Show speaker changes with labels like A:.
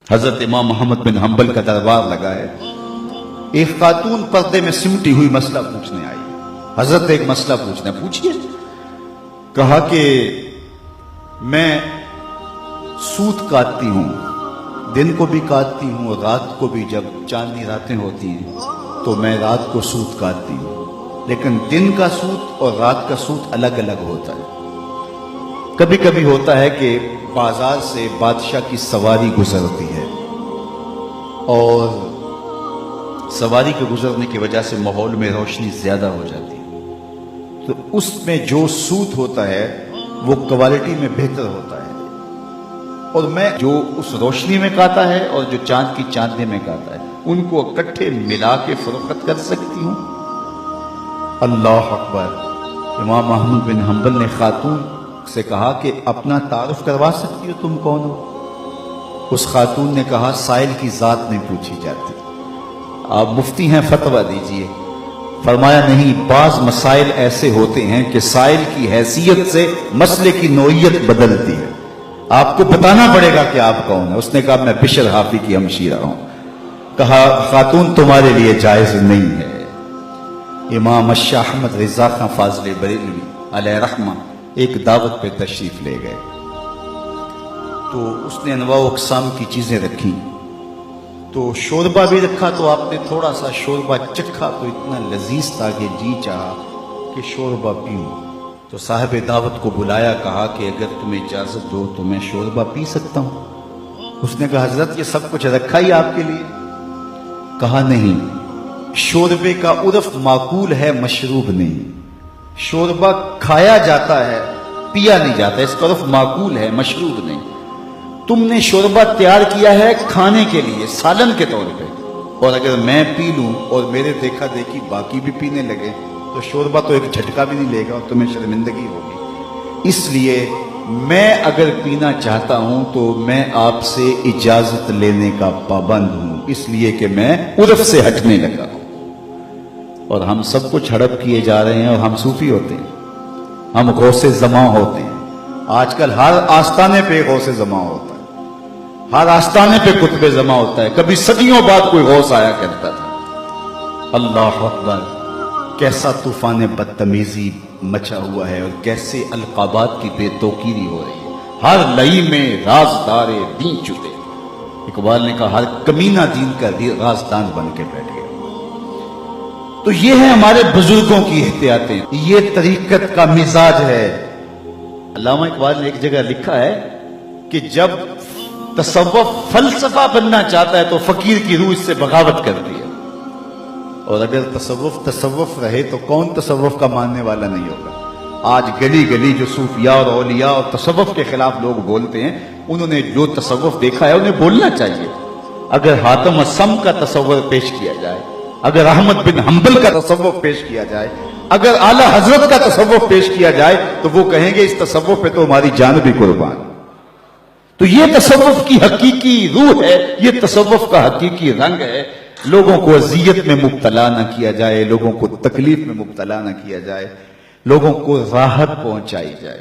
A: حضرت امام محمد بن حنبل کا دربار لگا ہے. ایک خاتون پردے میں سمٹی ہوئی مسئلہ پوچھنے آئی. حضرت ایک مسئلہ پوچھنا ہے. پوچھئے. کہا کہ میں سوت کاٹتی ہوں, دن کو بھی کاٹتی ہوں اور رات کو بھی. جب چاندنی راتیں ہوتی ہیں تو میں رات کو سوت کاٹتی ہوں, لیکن دن کا سوت اور رات کا سوت الگ الگ ہوتا ہے. کبھی کبھی ہوتا ہے کہ بازار سے بادشاہ کی سواری گزرتی ہے اور سواری کے گزرنے کی وجہ سے ماحول میں روشنی زیادہ ہو جاتی ہے, تو اس میں جو سوت ہوتا ہے وہ کوالٹی میں بہتر ہوتا ہے, اور میں جو اس روشنی میں کاتا ہے اور جو چاند کی چاندنی میں کاتا ہے ان کو اکٹھے ملا کے فروخت کر سکتی ہوں. اللہ اکبر. امام محمد بن حنبل نے خاتون سے کہا کہ اپنا تعارف کروا سکتی ہو, تم کون ہو؟ اس خاتون نے کہا سائل کی ذات نہیں پوچھی جاتی, آپ مفتی ہیں, فتویٰ دیجئے. فرمایا نہیں, بعض مسائل ایسے ہوتے ہیں کہ سائل کی حیثیت سے مسئلے کی نوعیت بدلتی ہے, آپ کو بتانا پڑے گا کہ آپ کون ہیں. اس نے کہا میں بشر حافی کی ہمشیرہ ہوں. کہا خاتون تمہارے لیے جائز نہیں ہے. امام الشاہ احمد رضا خان فاضل بریلوی علیہ رحمہ ایک دعوت پہ تشریف لے گئے, تو اس نے انواع و اقسام کی چیزیں رکھی, تو شوربہ بھی رکھا. تو آپ نے تھوڑا سا شوربہ چکھا تو اتنا لذیذ تھا کہ جی چاہا کہ شوربہ پیوں. تو صاحب دعوت کو بلایا, کہا کہ اگر تمہیں اجازت دو تو میں شوربہ پی سکتا ہوں. اس نے کہا حضرت یہ سب کچھ رکھا ہی آپ کے لیے. کہا نہیں, شوربے کا عرف معقول ہے, مشروب نہیں. شوربہ کھایا جاتا ہے, پیا نہیں جاتا, اس کا عرف معقول ہے, مشروب نہیں. تم نے شوربہ تیار کیا ہے کھانے کے لیے, سالن کے طور پہ, اور اگر میں پی لوں اور میرے دیکھا دیکھی باقی بھی پینے لگے تو شوربہ تو ایک جھٹکا بھی نہیں لے گا اور تمہیں شرمندگی ہوگی. اس لیے میں اگر پینا چاہتا ہوں تو میں آپ سے اجازت لینے کا پابند ہوں, اس لیے کہ میں عرف سے ہٹنے لگا ہوں. اور ہم سب کچھ ہڑپ کیے جا رہے ہیں, اور ہم صوفی ہوتے ہیں, ہم غوث زماں ہوتے ہیں. آج کل ہر آستانے پہ غوث زماں ہوتا ہے, ہر آستانے پہ قطب زماں ہوتا ہے. کبھی صدیوں بعد کوئی غوث آیا کرتا تھا. اللہ اکبر. کیسا طوفان بدتمیزی مچا ہوا ہے, اور کیسے القابات کی بے توقیری ہو رہی ہے. ہر لئی میں رازدار دین چھپے. اقبال نے کہا ہر کمینہ دین کا رازدان بن کے بیٹھ گیا. تو یہ ہے ہمارے بزرگوں کی احتیاطیں, یہ طریقت کا مزاج ہے. علامہ اقبال نے ایک جگہ لکھا ہے کہ جب تصوف فلسفہ بننا چاہتا ہے تو فقیر کی روح اس سے بغاوت کرتی ہے, اور اگر تصوف رہے تو کون تصوف کا ماننے والا نہیں ہوگا. آج گلی گلی جو صوفیاء اور اولیاء اور تصوف کے خلاف لوگ بولتے ہیں, انہوں نے جو تصوف دیکھا ہے انہیں بولنا چاہیے. اگر حاتم الصم کا تصور پیش کیا جائے, اگر احمد بن حنبل کا تصوف پیش کیا جائے, اگر اعلیٰ حضرت کا تصوف پیش کیا جائے تو وہ کہیں گے اس تصوف پہ تو ہماری جان بھی قربان. تو یہ تصوف کی حقیقی روح ہے, یہ تصوف کا حقیقی رنگ ہے. لوگوں کو اذیت میں مبتلا نہ کیا جائے, لوگوں کو تکلیف میں مبتلا نہ کیا جائے, لوگوں کو راحت پہنچائی جائے.